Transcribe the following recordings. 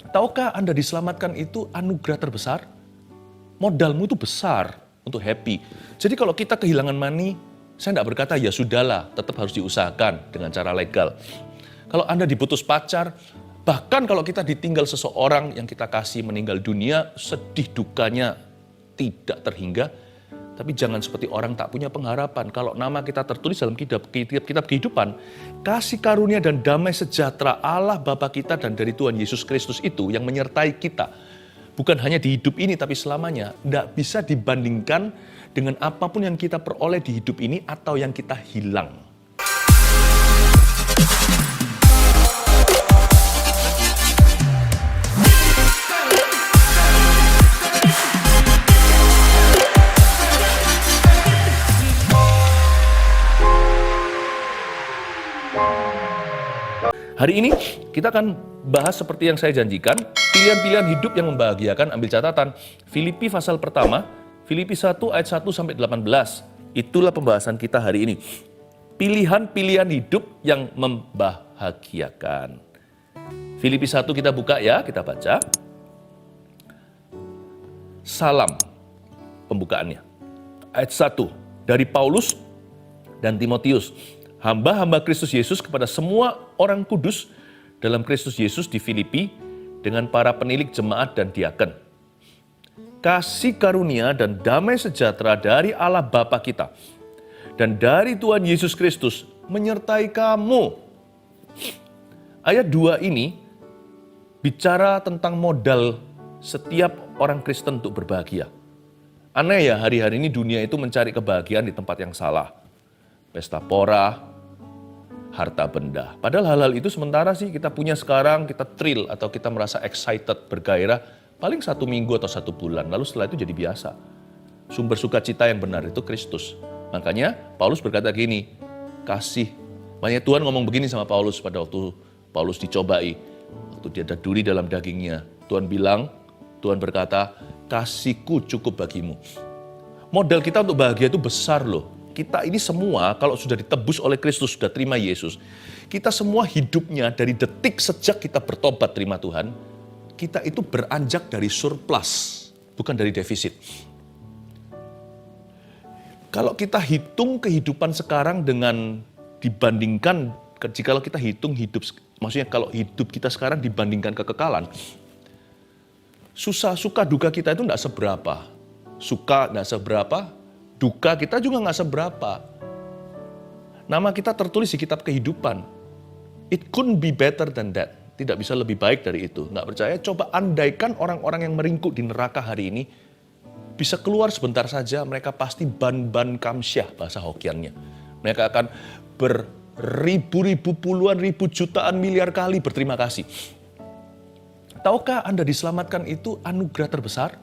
Tahukah Anda diselamatkan itu anugerah terbesar? Modalmu itu besar untuk happy. Jadi kalau kita kehilangan money, saya tidak berkata ya sudahlah, tetap harus diusahakan dengan cara legal. Kalau Anda diputus pacar, bahkan kalau kita ditinggal seseorang yang kita kasih meninggal dunia, sedih dukanya tidak terhingga. Tapi jangan seperti orang tak punya pengharapan. Kalau nama kita tertulis dalam kitab kehidupan, kasih karunia dan damai sejahtera Allah Bapa kita dan dari Tuhan Yesus Kristus itu yang menyertai kita. Bukan hanya di hidup ini tapi selamanya. Tidak bisa dibandingkan dengan apapun yang kita peroleh di hidup ini atau yang kita hilang. Hari ini kita akan bahas seperti yang saya janjikan, pilihan-pilihan hidup yang membahagiakan. Ambil catatan, Filipi pasal pertama, Filipi 1 ayat 1 sampai 18. Itulah pembahasan kita hari ini. Pilihan-pilihan hidup yang membahagiakan. Filipi 1 kita buka ya, kita baca. Salam pembukaannya. Ayat 1, dari Paulus dan Timotius, hamba-hamba Kristus Yesus kepada semua orang kudus dalam Kristus Yesus di Filipi dengan para penilik jemaat dan diaken. Kasih karunia dan damai sejahtera dari Allah Bapa kita dan dari Tuhan Yesus Kristus menyertai kamu. Ayat 2 ini bicara tentang modal setiap orang Kristen untuk berbahagia. Aneh ya, hari-hari ini dunia itu mencari kebahagiaan di tempat yang salah. Pesta pora, harta benda. Padahal hal-hal itu sementara sih kita punya sekarang, kita thrill atau kita merasa excited, bergairah, paling 1 minggu atau 1 bulan. Lalu setelah itu jadi biasa. Sumber sukacita yang benar itu Kristus. Makanya Paulus berkata gini, kasih. Makanya Tuhan ngomong begini sama Paulus pada waktu Paulus dicobai. Waktu dia ada duri dalam dagingnya. Tuhan bilang, Tuhan berkata, kasihku cukup bagimu. Modal kita untuk bahagia itu besar loh. Kita ini semua kalau sudah ditebus oleh Kristus, sudah terima Yesus, kita semua hidupnya dari detik sejak kita bertobat terima Tuhan, kita itu beranjak dari surplus, bukan dari defisit. Kalau kita hitung kehidupan sekarang dengan dibandingkan, jika kita hitung hidup, maksudnya kalau hidup kita sekarang dibandingkan kekekalan, susah, suka, duka kita itu tidak seberapa. Suka tidak seberapa, duka kita juga nggak seberapa. Nama kita tertulis di kitab kehidupan. It couldn't be better than that. Tidak bisa lebih baik dari itu. Nggak percaya? Coba andaikan orang-orang yang meringkuk di neraka hari ini bisa keluar sebentar saja, mereka pasti ban kamsyah bahasa Hokkiannya. Mereka akan beribu-ribu, puluhan ribu, jutaan, miliar kali berterima kasih. Tahukah Anda diselamatkan itu anugerah terbesar?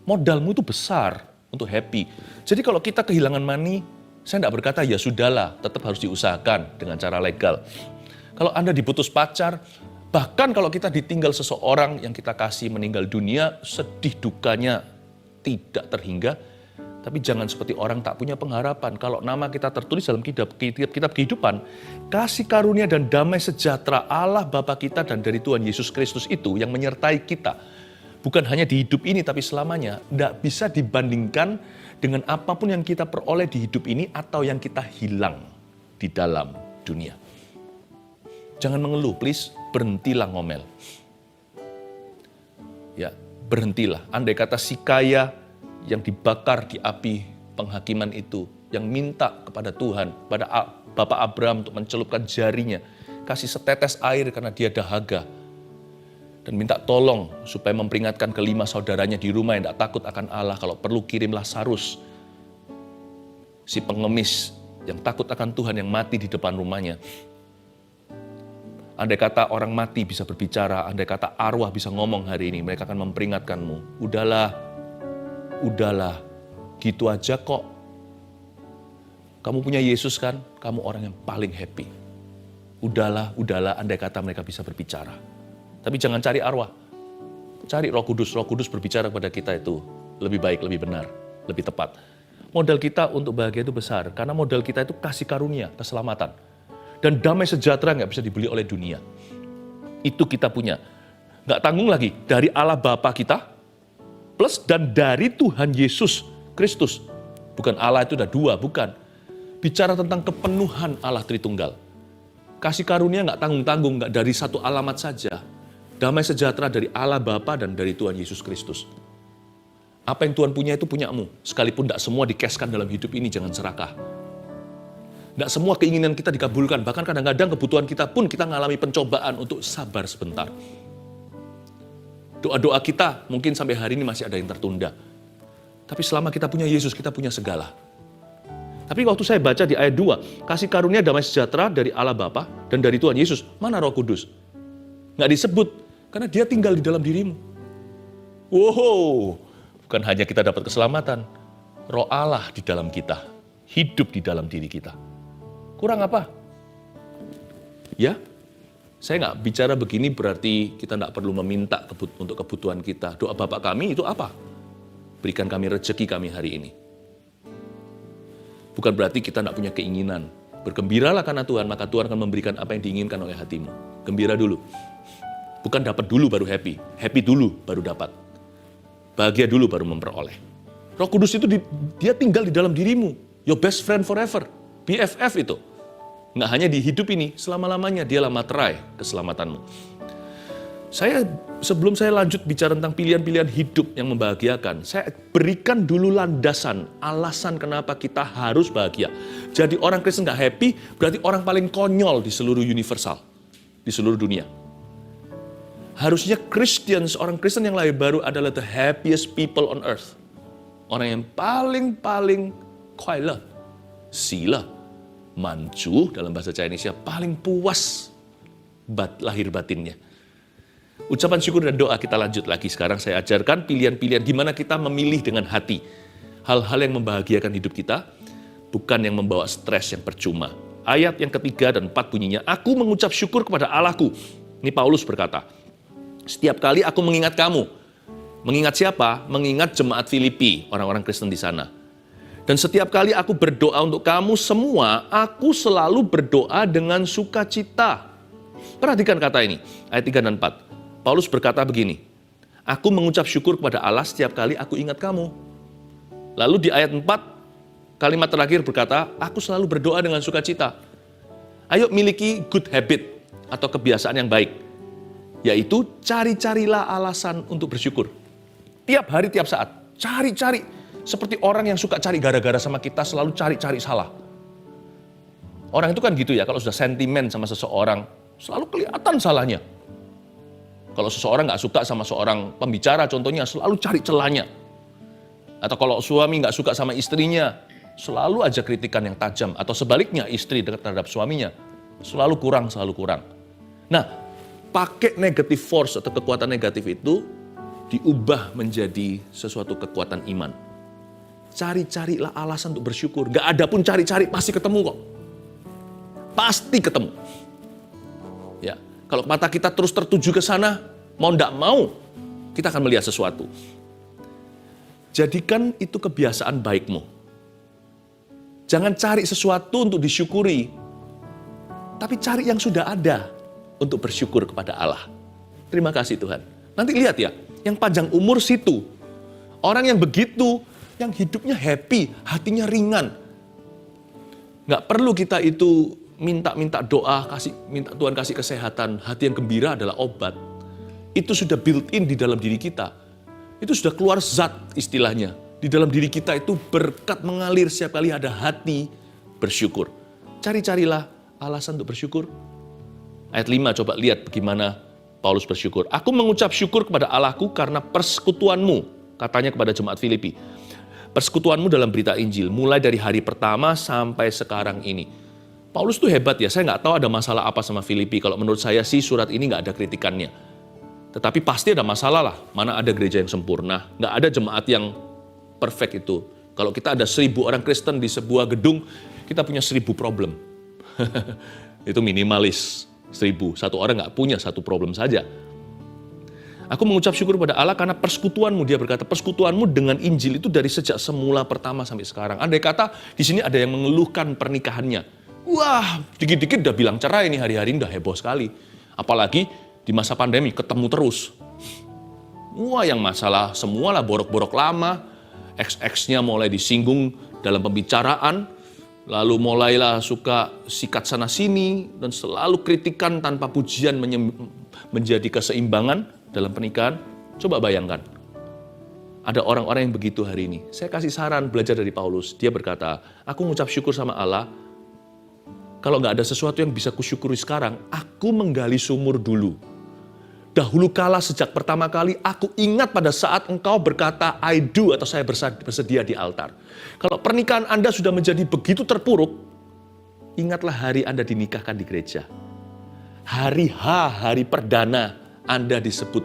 Modalmu itu besar untuk happy. Jadi kalau kita kehilangan money, saya tidak berkata ya sudahlah, tetap harus diusahakan dengan cara legal. Kalau Anda diputus pacar, bahkan kalau kita ditinggal seseorang yang kita kasih meninggal dunia, sedih dukanya tidak terhingga. Tapi jangan seperti orang tak punya pengharapan. Kalau nama kita tertulis dalam kitab kehidupan, kasih karunia dan damai sejahtera Allah Bapa kita dan dari Tuhan Yesus Kristus itu yang menyertai kita. Bukan hanya di hidup ini tapi selamanya. Tidak bisa dibandingkan dengan apapun yang kita peroleh di hidup ini atau yang kita hilang di dalam dunia. Jangan mengeluh, please. Berhentilah ngomel. Ya, berhentilah. Andai kata si kaya yang dibakar di api penghakiman itu, yang minta kepada Tuhan, pada Bapak Abraham untuk mencelupkan jarinya, kasih setetes air karena dia dahaga, dan minta tolong supaya memperingatkan kelima saudaranya di rumah yang tidak takut akan Allah, kalau perlu kirimlah Lazarus, si pengemis yang takut akan Tuhan yang mati di depan rumahnya. Andai kata orang mati bisa berbicara, andai kata arwah bisa ngomong hari ini, mereka akan memperingatkanmu. Udahlah, gitu aja kok. Kamu punya Yesus kan, kamu orang yang paling happy. Udahlah, andai kata mereka bisa berbicara. Tapi jangan cari arwah, cari Roh Kudus. Roh Kudus berbicara kepada kita itu lebih baik, lebih benar, lebih tepat. Modal kita untuk bahagia itu besar, karena modal kita itu kasih karunia, keselamatan. Dan damai sejahtera nggak bisa dibeli oleh dunia. Itu kita punya. nggak tanggung lagi, dari Allah Bapa kita, plus dan dari Tuhan Yesus Kristus. Bukan Allah itu ada dua, bukan. Bicara tentang kepenuhan Allah Tritunggal. Kasih karunia nggak tanggung-tanggung, nggak dari satu alamat saja. Damai sejahtera dari Allah Bapa dan dari Tuhan Yesus Kristus. Apa yang Tuhan punya itu punyamu. Sekalipun tidak semua dikeskan dalam hidup ini, jangan serakah. Tidak semua keinginan kita dikabulkan. Bahkan kadang-kadang kebutuhan kita pun kita mengalami pencobaan untuk sabar sebentar. Doa-doa kita mungkin sampai hari ini masih ada yang tertunda. Tapi selama kita punya Yesus, kita punya segala. Tapi waktu saya baca di ayat 2, kasih karunia damai sejahtera dari Allah Bapa dan dari Tuhan Yesus. Mana Roh Kudus? Nggak disebut, karena dia tinggal di dalam dirimu. Wow! Bukan hanya kita dapat keselamatan, Roh Allah di dalam kita, hidup di dalam diri kita. Kurang apa? Ya, saya nggak bicara begini berarti kita nggak perlu meminta untuk kebutuhan kita. Doa Bapa kami itu apa? Berikan kami rezeki kami hari ini. Bukan berarti kita nggak punya keinginan. Bergembiralah karena Tuhan, maka Tuhan akan memberikan apa yang diinginkan oleh hatimu. Gembira dulu. Bukan dapat dulu baru happy. Happy dulu baru dapat. Bahagia dulu baru memperoleh. Roh Kudus itu dia tinggal di dalam dirimu. Your best friend forever. BFF itu. Nggak hanya di hidup ini, selama-lamanya dialah materai keselamatanmu. Sebelum saya lanjut bicara tentang pilihan-pilihan hidup yang membahagiakan, saya berikan dulu landasan, alasan kenapa kita harus bahagia. Jadi orang Kristen nggak happy, berarti orang paling konyol di seluruh universal, di seluruh dunia. Harusnya Christians, orang Kristen yang lahir baru adalah the happiest people on earth. Orang yang paling kuailah, sila, mancu dalam bahasa Chinese, paling puas lahir batinnya. Ucapan syukur dan doa kita lanjut lagi. Sekarang saya ajarkan pilihan-pilihan gimana kita memilih dengan hati. Hal-hal yang membahagiakan hidup kita, bukan yang membawa stres yang percuma. Ayat yang ketiga dan 4 bunyinya, aku mengucap syukur kepada Allahku. Ini Paulus berkata, setiap kali aku mengingat kamu. Mengingat siapa? Mengingat jemaat Filipi, orang-orang Kristen di sana. Dan setiap kali aku berdoa untuk kamu semua, aku selalu berdoa dengan sukacita. Perhatikan kata ini, ayat 3 dan 4. Paulus berkata begini, aku mengucap syukur kepada Allah setiap kali aku ingat kamu. Lalu di ayat 4, kalimat terakhir berkata, aku selalu berdoa dengan sukacita. Ayo miliki good habit atau kebiasaan yang baik. Yaitu cari-carilah alasan untuk bersyukur. Tiap hari, tiap saat. Cari-cari. Seperti orang yang suka cari gara-gara sama kita, selalu cari-cari salah. Orang itu kan gitu ya, kalau sudah sentimen sama seseorang, selalu kelihatan salahnya. Kalau seseorang nggak suka sama seorang pembicara, contohnya, selalu cari celahnya. Atau kalau suami nggak suka sama istrinya, selalu aja kritikan yang tajam. Atau sebaliknya, istri terhadap suaminya, selalu kurang. Nah, pakai negative force atau kekuatan negatif itu diubah menjadi sesuatu kekuatan iman. Cari-carilah alasan untuk bersyukur. Gak ada pun cari-cari, pasti ketemu kok. Pasti ketemu. Ya, kalau mata kita terus tertuju ke sana, mau ndak mau, kita akan melihat sesuatu. Jadikan itu kebiasaan baikmu. Jangan cari sesuatu untuk disyukuri, tapi cari yang sudah ada untuk bersyukur kepada Allah. Terima kasih Tuhan. Nanti lihat ya, yang panjang umur situ. Orang yang begitu, yang hidupnya happy, hatinya ringan. Nggak perlu kita itu minta doa, minta Tuhan kasih kesehatan. Hati yang gembira adalah obat. Itu sudah built in di dalam diri kita. Itu sudah keluar zat istilahnya. Di dalam diri kita itu berkat mengalir setiap kali ada hati bersyukur. Cari-carilah alasan untuk bersyukur. Ayat 5, coba lihat bagaimana Paulus bersyukur. Aku mengucap syukur kepada Allahku karena persekutuanmu, katanya kepada jemaat Filipi. Persekutuanmu dalam berita Injil, mulai dari hari pertama sampai sekarang ini. Paulus tuh hebat ya, saya nggak tahu ada masalah apa sama Filipi. Kalau menurut saya sih surat ini nggak ada kritikannya. Tetapi pasti ada masalah lah, mana ada gereja yang sempurna, nggak ada jemaat yang perfect itu. Kalau kita ada 1.000 orang Kristen di sebuah gedung, kita punya 1.000 problem. Itu minimalis. 1.000, satu orang nggak punya satu problem saja. Aku mengucap syukur pada Allah karena persekutuanmu, dia berkata persekutuanmu dengan Injil itu dari sejak semula pertama sampai sekarang. Andai kata di sini ada yang mengeluhkan pernikahannya, wah dikit-dikit udah bilang cerai nih hari-hari ini udah heboh sekali. Apalagi Di masa pandemi ketemu terus. Wah, yang masalah semualah borok-borok lama, ex-exnya mulai disinggung dalam pembicaraan, lalu mulailah suka sikat sana sini, dan selalu kritikan tanpa pujian menjadi keseimbangan dalam pernikahan. Coba bayangkan, ada orang-orang yang begitu hari ini. Saya kasih saran belajar dari Paulus. Dia berkata, aku mengucap syukur sama Allah, kalau nggak ada sesuatu yang bisa kusyukuri sekarang, aku menggali sumur dulu. Dahulu kala sejak pertama kali aku ingat pada saat engkau berkata I do atau saya bersedia di altar. Kalau pernikahan Anda sudah menjadi begitu terpuruk, ingatlah hari Anda dinikahkan di gereja. Hari H, hari perdana Anda disebut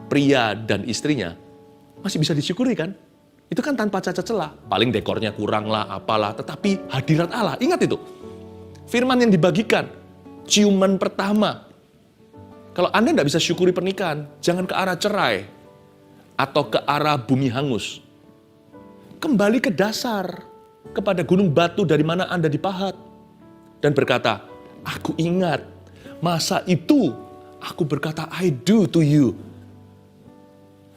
pria dan istrinya, masih bisa disyukuri kan? Itu kan tanpa cacat celah. Paling dekornya kurang lah, apalah. Tetapi hadirat Allah, ingat itu. Firman yang dibagikan, ciuman pertama. Kalau Anda tidak bisa syukuri pernikahan, jangan ke arah cerai atau ke arah bumi hangus. Kembali ke dasar, kepada gunung batu dari mana Anda dipahat. Dan berkata, aku ingat, masa itu aku berkata I do to you.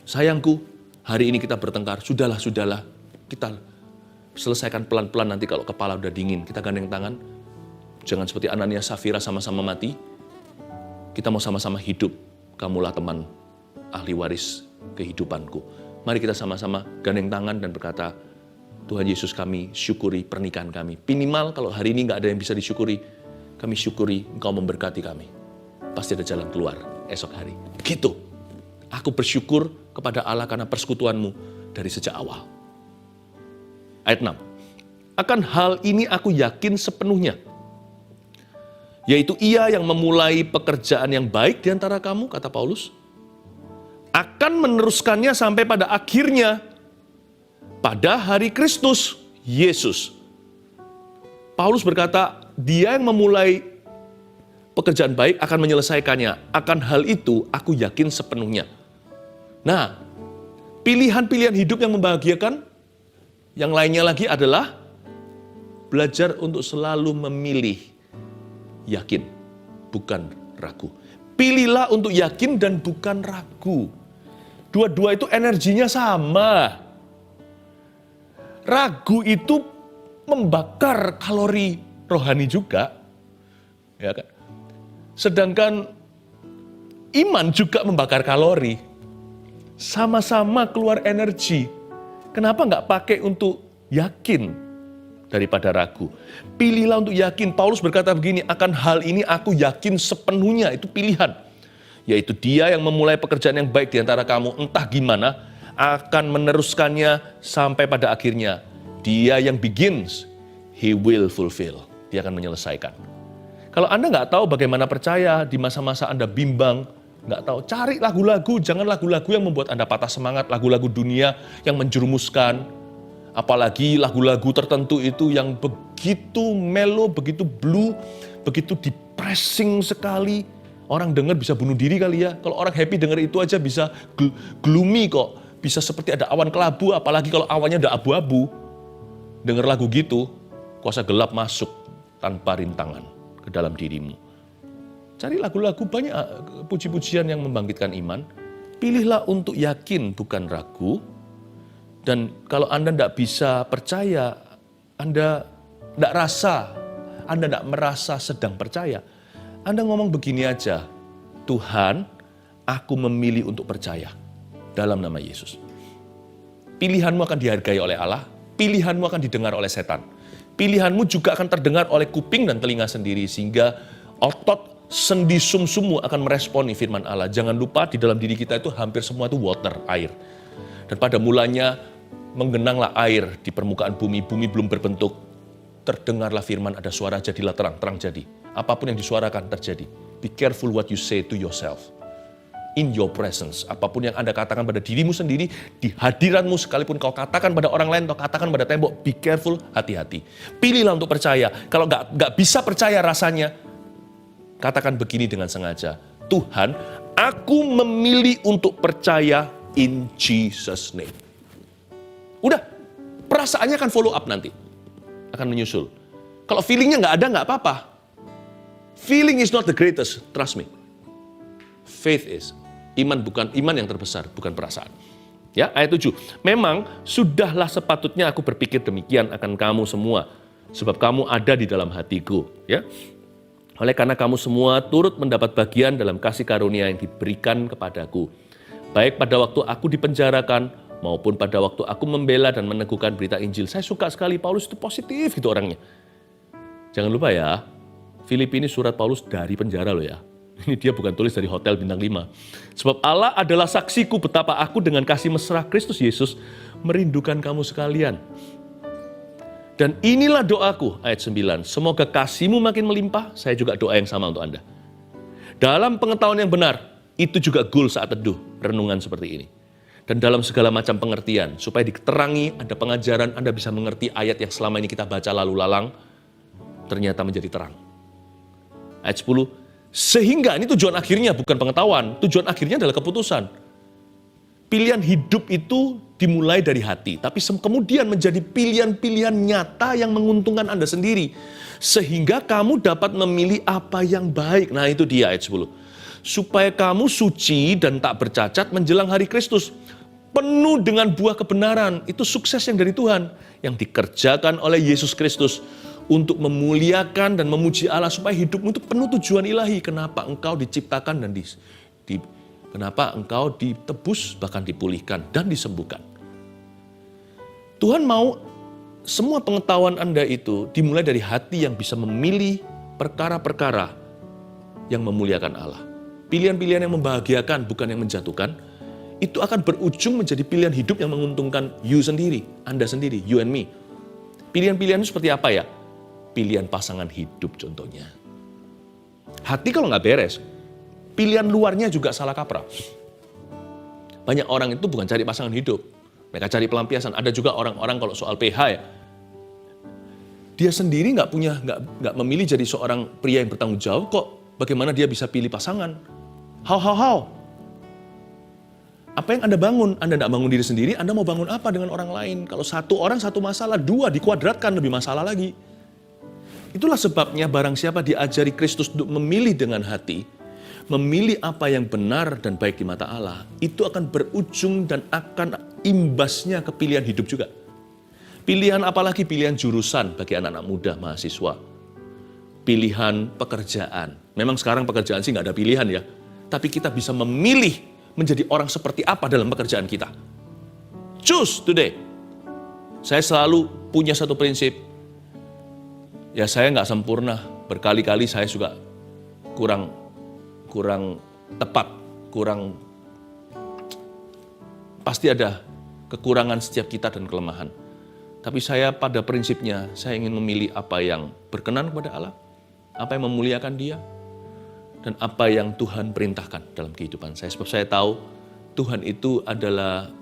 Sayangku, hari ini kita bertengkar, sudahlah, kita selesaikan pelan-pelan nanti kalau kepala udah dingin. Kita gandeng tangan, jangan seperti Ananias Safira sama-sama mati. Kita mau sama-sama hidup, kamulah teman ahli waris kehidupanku. Mari kita sama-sama gandeng tangan dan berkata, Tuhan Yesus kami syukuri pernikahan kami. Minimal kalau hari ini nggak ada yang bisa disyukuri, kami syukuri Engkau memberkati kami. Pasti ada jalan keluar esok hari. Begitu. Aku bersyukur kepada Allah karena persekutuanmu dari sejak awal. Ayat 6. Akan hal ini aku yakin sepenuhnya. Yaitu ia yang memulai pekerjaan yang baik di antara kamu, kata Paulus, akan meneruskannya sampai pada akhirnya, pada hari Kristus Yesus. Paulus berkata, dia yang memulai pekerjaan baik akan menyelesaikannya. Akan hal itu aku yakin sepenuhnya. Nah, pilihan-pilihan hidup yang membahagiakan, yang lainnya lagi adalah belajar untuk selalu memilih yakin, bukan ragu. Pilihlah untuk yakin dan bukan ragu. Dua-dua itu energinya sama. Ragu itu membakar kalori rohani juga. Ya kan? Sedangkan iman juga membakar kalori. Sama-sama keluar energi. Kenapa nggak pakai untuk yakin daripada ragu? Pilihlah untuk yakin. Paulus berkata begini, akan hal ini aku yakin sepenuhnya, itu pilihan. Yaitu dia yang memulai pekerjaan yang baik di antara kamu, entah gimana, akan meneruskannya sampai pada akhirnya. Dia yang begins, he will fulfill. Dia akan menyelesaikan. Kalau Anda nggak tahu bagaimana percaya di masa-masa Anda bimbang, nggak tahu, cari lagu-lagu, jangan lagu-lagu yang membuat Anda patah semangat, lagu-lagu dunia yang menjerumuskan. Apalagi lagu-lagu tertentu itu yang begitu melo, begitu blue, begitu depressing sekali. Orang dengar bisa bunuh diri kali ya. Kalau orang happy dengar itu aja bisa gloomy kok. Bisa seperti ada awan kelabu, apalagi kalau awannya udah abu-abu. Dengar lagu gitu, kuasa gelap masuk tanpa rintangan ke dalam dirimu. Cari lagu-lagu banyak puji-pujian yang membangkitkan iman. Pilihlah untuk yakin, bukan ragu. Dan kalau Anda tidak bisa percaya, Anda tidak merasa sedang percaya, Anda ngomong begini aja, Tuhan, aku memilih untuk percaya dalam nama Yesus. Pilihanmu akan dihargai oleh Allah, pilihanmu akan didengar oleh setan. Pilihanmu juga akan terdengar oleh kuping dan telinga sendiri, sehingga otot sendi sumsummu akan meresponi firman Allah. Jangan lupa di dalam diri kita itu hampir semua itu water, air. Dan pada mulanya, menggenanglah air di permukaan bumi, bumi belum berbentuk. Terdengarlah firman, ada suara, jadilah terang, terang jadi. Apapun yang disuarakan terjadi. Be careful what you say to yourself. In your presence, apapun yang Anda katakan pada dirimu sendiri, di hadiranmu sekalipun kau katakan pada orang lain, atau katakan pada tembok, be careful, hati-hati. Pilihlah untuk percaya. Kalau nggak bisa percaya rasanya, katakan begini dengan sengaja. Tuhan, aku memilih untuk percaya in Jesus' name. Udah, perasaannya akan follow up nanti. Akan menyusul. Kalau feelingnya nggak ada, nggak apa-apa. Feeling is not the greatest, trust me. Faith is. Iman yang terbesar, bukan perasaan. Ya, ayat 7. Memang sudahlah sepatutnya aku berpikir demikian akan kamu semua, sebab kamu ada di dalam hatiku. Ya. Oleh karena kamu semua turut mendapat bagian dalam kasih karunia yang diberikan kepadaku. Baik pada waktu aku dipenjarakan, maupun pada waktu aku membela dan meneguhkan berita Injil. Saya suka sekali, Paulus itu positif gitu orangnya. Jangan lupa ya, Filipi ini surat Paulus dari penjara loh ya. Ini dia bukan tulis dari hotel bintang 5. Sebab Allah adalah saksiku betapa aku dengan kasih mesra Kristus Yesus merindukan kamu sekalian. Dan inilah doaku, ayat 9. Semoga kasihmu makin melimpah, saya juga doa yang sama untuk Anda. Dalam pengetahuan yang benar, itu juga goal saat teduh, renungan seperti ini. Dan dalam segala macam pengertian, supaya diterangi, ada pengajaran, Anda bisa mengerti ayat yang selama ini kita baca lalu lalang, ternyata menjadi terang. Ayat 10, sehingga ini tujuan akhirnya bukan pengetahuan, tujuan akhirnya adalah keputusan. Pilihan hidup itu dimulai dari hati, tapi kemudian menjadi pilihan-pilihan nyata yang menguntungkan Anda sendiri. Sehingga kamu dapat memilih apa yang baik. Nah itu dia ayat 10. Supaya kamu suci dan tak bercacat menjelang hari Kristus. Penuh dengan buah kebenaran, itu sukses yang dari Tuhan. Yang dikerjakan oleh Yesus Kristus. Untuk memuliakan dan memuji Allah supaya hidupmu itu penuh tujuan ilahi. Kenapa engkau diciptakan dan kenapa engkau ditebus, bahkan dipulihkan dan disembuhkan. Tuhan mau semua pengetahuan Anda itu dimulai dari hati yang bisa memilih perkara-perkara yang memuliakan Allah. Pilihan-pilihan yang membahagiakan, bukan yang menjatuhkan, itu akan berujung menjadi pilihan hidup yang menguntungkan you sendiri, Anda sendiri, you and me. Pilihan-pilihan itu seperti apa ya? Pilihan pasangan hidup contohnya. Hati kalau nggak beres, pilihan luarnya juga salah kaprah. Banyak orang itu bukan cari pasangan hidup. Mereka cari pelampiasan. Ada juga orang-orang kalau soal PH ya. Dia sendiri nggak memilih jadi seorang pria yang bertanggung jawab kok. Bagaimana dia bisa pilih pasangan? How? Apa yang Anda bangun? Anda nggak bangun diri sendiri, Anda mau bangun apa dengan orang lain? Kalau satu orang satu masalah, dua dikuadratkan lebih masalah lagi. Itulah sebabnya barang siapa diajari Kristus untuk memilih dengan hati, memilih apa yang benar dan baik di mata Allah, itu akan berujung dan akan imbasnya ke pilihan hidup juga. Pilihan apalagi pilihan jurusan bagi anak-anak muda, mahasiswa. Pilihan pekerjaan. Memang sekarang pekerjaan sih nggak ada pilihan ya. Tapi kita bisa memilih menjadi orang seperti apa dalam pekerjaan kita. Choose today. Saya selalu punya satu prinsip. Ya saya nggak sempurna. Berkali-kali saya juga kurang tepat, pasti ada kekurangan setiap kita dan kelemahan. Tapi saya pada prinsipnya, saya ingin memilih apa yang berkenan kepada Allah, apa yang memuliakan Dia, dan apa yang Tuhan perintahkan dalam kehidupan saya. Sebab saya tahu Tuhan itu adalah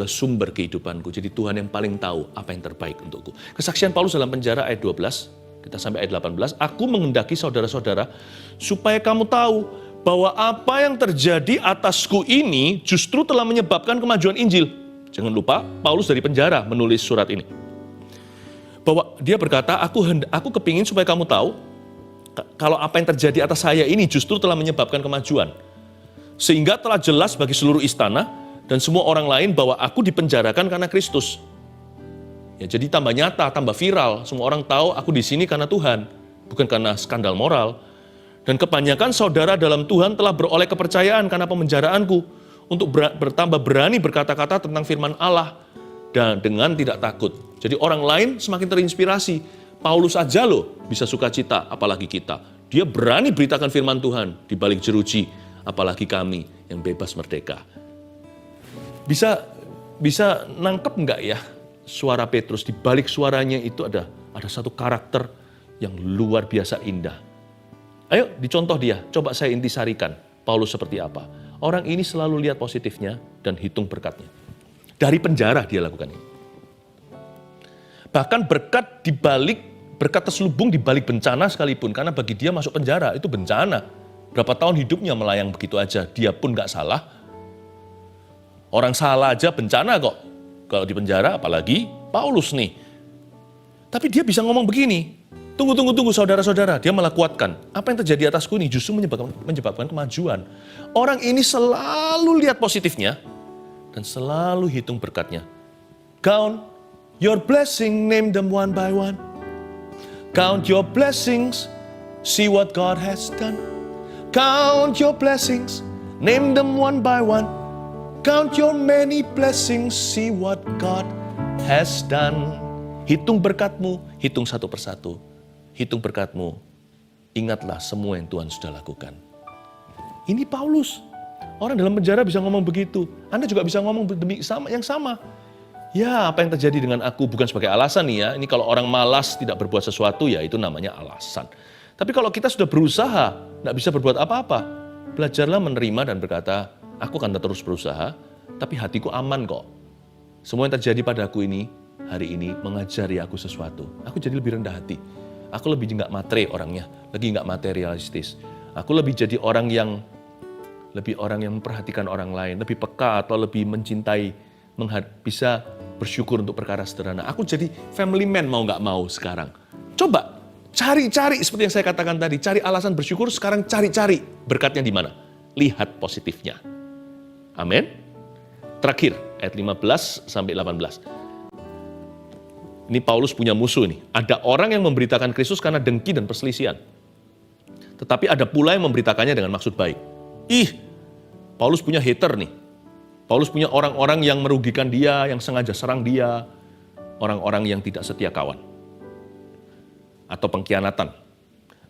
sumber kehidupanku. Jadi Tuhan yang paling tahu apa yang terbaik untukku. Kesaksian Paulus dalam penjara ayat 12, kita sampai ayat 18, aku menghendaki saudara-saudara supaya kamu tahu bahwa apa yang terjadi atasku ini justru telah menyebabkan kemajuan Injil. Jangan lupa, Paulus dari penjara menulis surat ini. Bahwa dia berkata, aku kepingin supaya kamu tahu kalau apa yang terjadi atas saya ini justru telah menyebabkan kemajuan. Sehingga telah jelas bagi seluruh istana dan semua orang lain bahwa aku dipenjarakan karena Kristus. Ya, jadi tambah nyata, tambah viral. Semua orang tahu aku di sini karena Tuhan, bukan karena skandal moral. Dan kebanyakan saudara dalam Tuhan telah beroleh kepercayaan karena pemenjaraanku untuk bertambah berani berkata-kata tentang firman Allah dan dengan tidak takut. Jadi orang lain semakin terinspirasi. Paulus aja loh bisa sukacita, apalagi kita. Dia berani beritakan firman Tuhan di balik jeruji, apalagi kami yang bebas merdeka. Bisa nangkep nggak ya? Suara Petrus, di balik suaranya itu ada satu karakter yang luar biasa indah. Ayo dicontoh dia, coba saya intisarikan Paulus seperti apa. Orang ini selalu lihat positifnya dan hitung berkatnya. Dari penjara dia lakukan ini. Bahkan berkat terselubung di balik bencana sekalipun, karena bagi dia masuk penjara itu bencana. Berapa tahun hidupnya melayang begitu aja, dia pun gak salah. Orang salah aja bencana kok. Kalau di penjara apalagi Paulus nih. Tapi dia bisa ngomong begini, Tunggu saudara-saudara. Dia malah kuatkan. Apa yang terjadi atasku ini justru menyebabkan kemajuan. Orang ini selalu lihat positifnya dan selalu hitung berkatnya. Count your blessing, name them one by one. Count your blessings, see what God has done. Count your blessings, name them one by one. Count your many blessings, see what God has done. Hitung berkatmu, hitung satu persatu. Hitung berkatmu, ingatlah semua yang Tuhan sudah lakukan. Ini Paulus. Orang dalam penjara bisa ngomong begitu. Anda juga bisa ngomong yang sama. Ya, apa yang terjadi dengan aku bukan sebagai alasan nih ya. Ini kalau orang malas tidak berbuat sesuatu ya itu namanya alasan. Tapi kalau kita sudah berusaha, tidak bisa berbuat apa-apa. Belajarlah menerima dan berkata, aku akan terus berusaha, tapi hatiku aman kok. Semua yang terjadi padaku ini, hari ini mengajari aku sesuatu. Aku jadi lebih rendah hati. Aku lebih nggak matre orangnya, lagi nggak materialistis. Aku lebih jadi orang yang memperhatikan orang lain, lebih peka atau lebih mencintai, bisa bersyukur untuk perkara sederhana. Aku jadi family man mau nggak mau sekarang. Coba cari-cari seperti yang saya katakan tadi, cari alasan bersyukur, sekarang cari-cari berkatnya di mana. Lihat positifnya. Amin. Terakhir, ayat 15 sampai 18. Ini Paulus punya musuh nih. Ada orang yang memberitakan Kristus karena dengki dan perselisihan. Tetapi ada pula yang memberitakannya dengan maksud baik. Paulus punya hater nih. Paulus punya orang-orang yang merugikan dia, yang sengaja serang dia. Orang-orang yang tidak setia kawan. Atau pengkhianatan.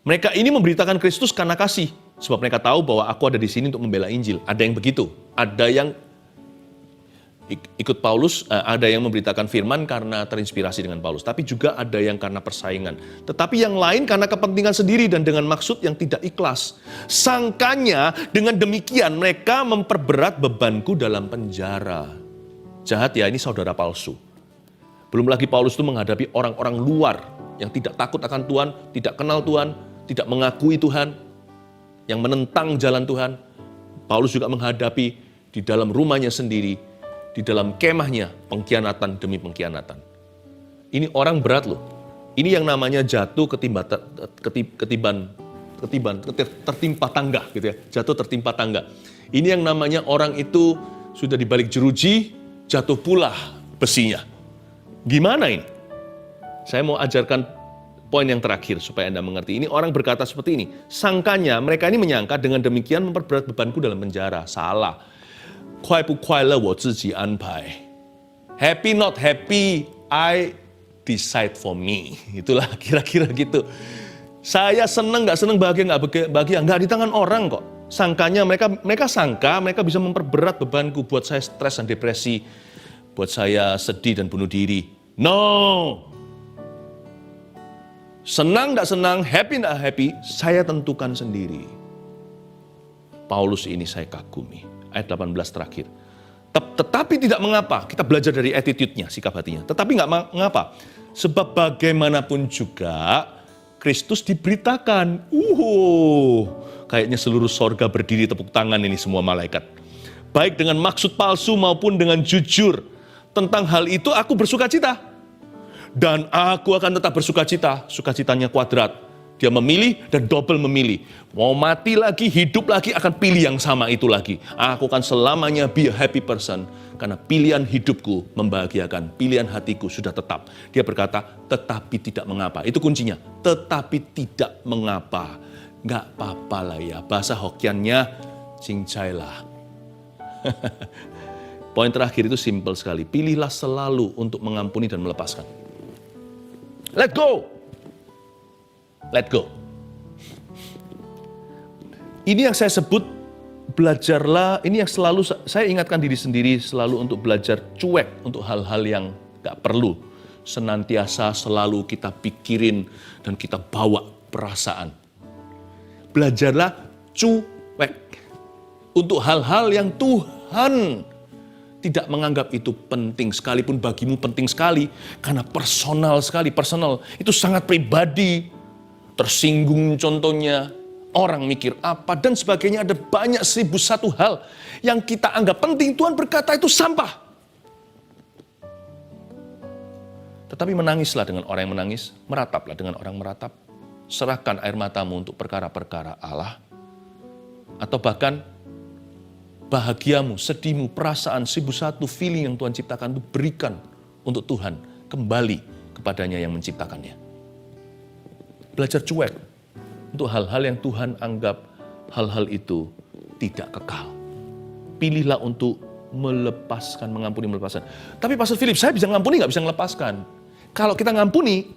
Mereka ini memberitakan Kristus karena kasih. Sebab mereka tahu bahwa aku ada di sini untuk membela Injil. Ada yang begitu. Ada yang ikut Paulus, ada yang memberitakan firman karena terinspirasi dengan Paulus. Tapi juga ada yang karena persaingan. Tetapi yang lain karena kepentingan sendiri dan dengan maksud yang tidak ikhlas. Sangkanya dengan demikian mereka memperberat bebanku dalam penjara. Jahat ya, ini saudara palsu. Belum lagi Paulus itu menghadapi orang-orang luar yang tidak takut akan Tuhan, tidak kenal Tuhan, tidak mengakui Tuhan, yang menentang jalan Tuhan. Paulus juga menghadapi di dalam rumahnya sendiri, di dalam kemahnya, pengkhianatan demi pengkhianatan. Ini orang berat loh. Ini yang namanya jatuh tertimpa tangga gitu ya. Jatuh tertimpa tangga. Ini yang namanya orang itu sudah dibalik jeruji, jatuh pula besinya. Gimana ini? Saya mau ajarkan poin yang terakhir supaya Anda mengerti. Ini orang berkata seperti ini. Sangkanya, mereka ini menyangka dengan demikian memperberat bebanku dalam penjara. Salah. 快不快乐我自己安排 happy not happy I decide for me. Itulah kira-kira gitu. Saya senang nggak senang, bahagia nggak bahagia, nggak di tangan orang kok. Sangkanya mereka sangka mereka bisa memperberat bebanku, buat saya stres dan depresi, buat saya sedih dan bunuh diri. No. Senang nggak senang, happy nggak happy, saya tentukan sendiri. Paulus ini saya kagumi. Ayat 18 terakhir. Tetapi tidak mengapa, kita belajar dari attitude-nya, sikap hatinya. Tetapi nggak mengapa, sebab bagaimanapun juga Kristus diberitakan. Kayaknya seluruh sorga berdiri tepuk tangan ini semua malaikat. Baik dengan maksud palsu maupun dengan jujur. Tentang hal itu aku bersukacita. Dan aku akan tetap bersukacita, sukacitanya kuadrat. Dia memilih dan double memilih. Mau mati lagi, hidup lagi, akan pilih yang sama itu lagi. Aku akan selamanya be a happy person. Karena pilihan hidupku membahagiakan. Pilihan hatiku sudah tetap. Dia berkata, tetapi tidak mengapa. Itu kuncinya. Tetapi tidak mengapa. Nggak apa-apa lah ya. Bahasa Hokkiannya, cincai lah. Poin terakhir itu simple sekali. Pilihlah selalu untuk mengampuni dan melepaskan. Let go! Let go. Ini yang saya sebut belajarlah, ini yang selalu saya ingatkan diri sendiri selalu untuk belajar cuek untuk hal-hal yang gak perlu. Senantiasa selalu kita pikirin dan kita bawa perasaan. Belajarlah cuek untuk hal-hal yang Tuhan tidak menganggap itu penting, sekalipun bagimu penting sekali, karena personal sekali, personal, itu sangat pribadi. Tersinggung contohnya, orang mikir apa, dan sebagainya. Ada banyak 1001 hal yang kita anggap penting. Tuhan berkata itu sampah. Tetapi menangislah dengan orang yang menangis, merataplah dengan orang meratap. Serahkan air matamu untuk perkara-perkara Allah. Atau bahkan bahagiamu, sedihmu, perasaan, 1001 feeling yang Tuhan ciptakan itu berikan untuk Tuhan. Kembali kepadanya yang menciptakannya. Belajar cuek untuk hal-hal yang Tuhan anggap hal-hal itu tidak kekal. Pilihlah untuk melepaskan, mengampuni, melepaskan. Tapi Pastor Philip, saya bisa ngampuni, nggak bisa melepaskan. Kalau kita ngampuni,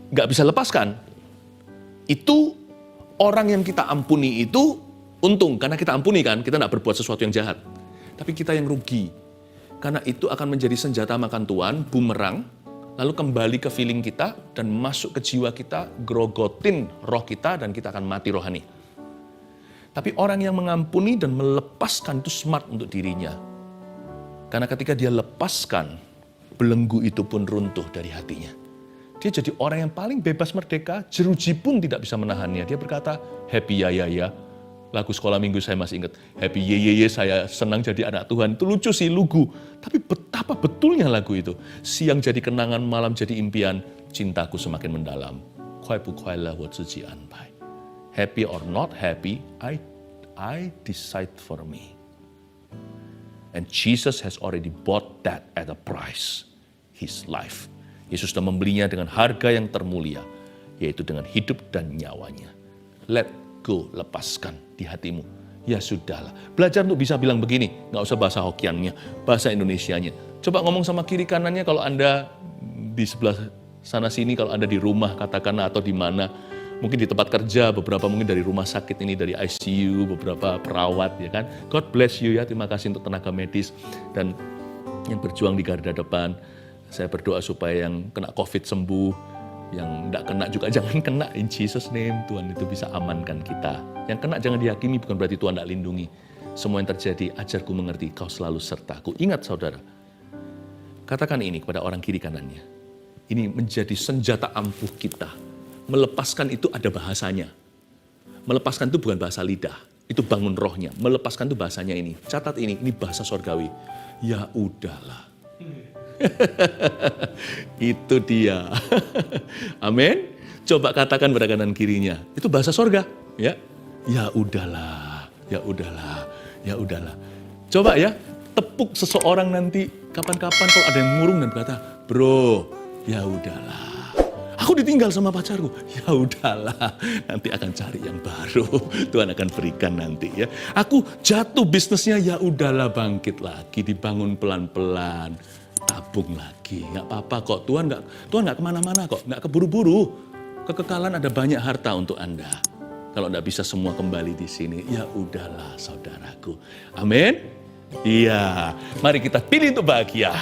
nggak bisa lepaskan, itu orang yang kita ampuni itu untung, karena kita ampuni kan, kita nggak berbuat sesuatu yang jahat. Tapi kita yang rugi, karena itu akan menjadi senjata makan tuan, bumerang, lalu kembali ke feeling kita, dan masuk ke jiwa kita, grogotin roh kita, dan kita akan mati rohani. Tapi orang yang mengampuni dan melepaskan itu smart untuk dirinya. Karena ketika dia lepaskan, belenggu itu pun runtuh dari hatinya. Dia jadi orang yang paling bebas merdeka, jeruji pun tidak bisa menahannya. Dia berkata, happy ya ya ya. Lagu sekolah minggu saya masih ingat, happy ye ye ye, saya senang jadi anak Tuhan. Itu lucu sih, lugu. Tapi betapa betulnya lagu itu. Siang jadi kenangan, malam jadi impian, cintaku semakin mendalam. Kuai bu kuai le wo ziji anpai. Happy or not happy, I decide for me. And Jesus has already bought that at a price, his life. Yesus sudah membelinya dengan harga yang termulia, yaitu dengan hidup dan nyawanya. Let go, lepaskan di hatimu. Ya sudahlah. Belajar untuk bisa bilang begini, nggak usah bahasa Hokiannya, bahasa Indonesianya. Coba ngomong sama kiri kanannya kalau Anda di sebelah sana sini, kalau Anda di rumah katakanlah atau di mana. Mungkin di tempat kerja, beberapa mungkin dari rumah sakit ini, dari ICU, beberapa perawat, ya kan. God bless you ya, terima kasih untuk tenaga medis dan yang berjuang di garda depan. Saya berdoa supaya yang kena COVID sembuh, yang tidak kena juga jangan kena, in Jesus name. Tuhan itu bisa amankan kita. Yang kena jangan dihakimi, bukan berarti Tuhan tidak lindungi. Semua yang terjadi, ajarku mengerti, kau selalu sertaku. Ingat saudara, katakan ini kepada orang kiri kanannya. Ini menjadi senjata ampuh kita. Melepaskan itu ada bahasanya. Melepaskan itu bukan bahasa lidah. Itu bangun rohnya. Melepaskan itu bahasanya ini. Catat ini bahasa sorgawi. Ya udahlah. Itu dia. Amin. Coba katakan pada kanan kirinya. Itu bahasa sorga. Ya udahlah. Ya udahlah. Ya udahlah. Coba ya. Tepuk seseorang nanti. Kapan-kapan kalau ada yang murung dan berkata, bro, ya udahlah. Aku ditinggal sama pacarku. Ya udahlah, nanti akan cari yang baru. Tuhan akan berikan nanti ya. Aku jatuh bisnisnya, ya udahlah, bangkit lagi, dibangun pelan-pelan, tabung lagi. Nggak apa-apa kok. Tuhan nggak kemana-mana kok, nggak keburu-buru. Kekekalan ada banyak harta untuk Anda. Kalau nggak bisa semua kembali di sini, ya udahlah saudaraku. Amin. Iya, mari kita pilih untuk bahagia.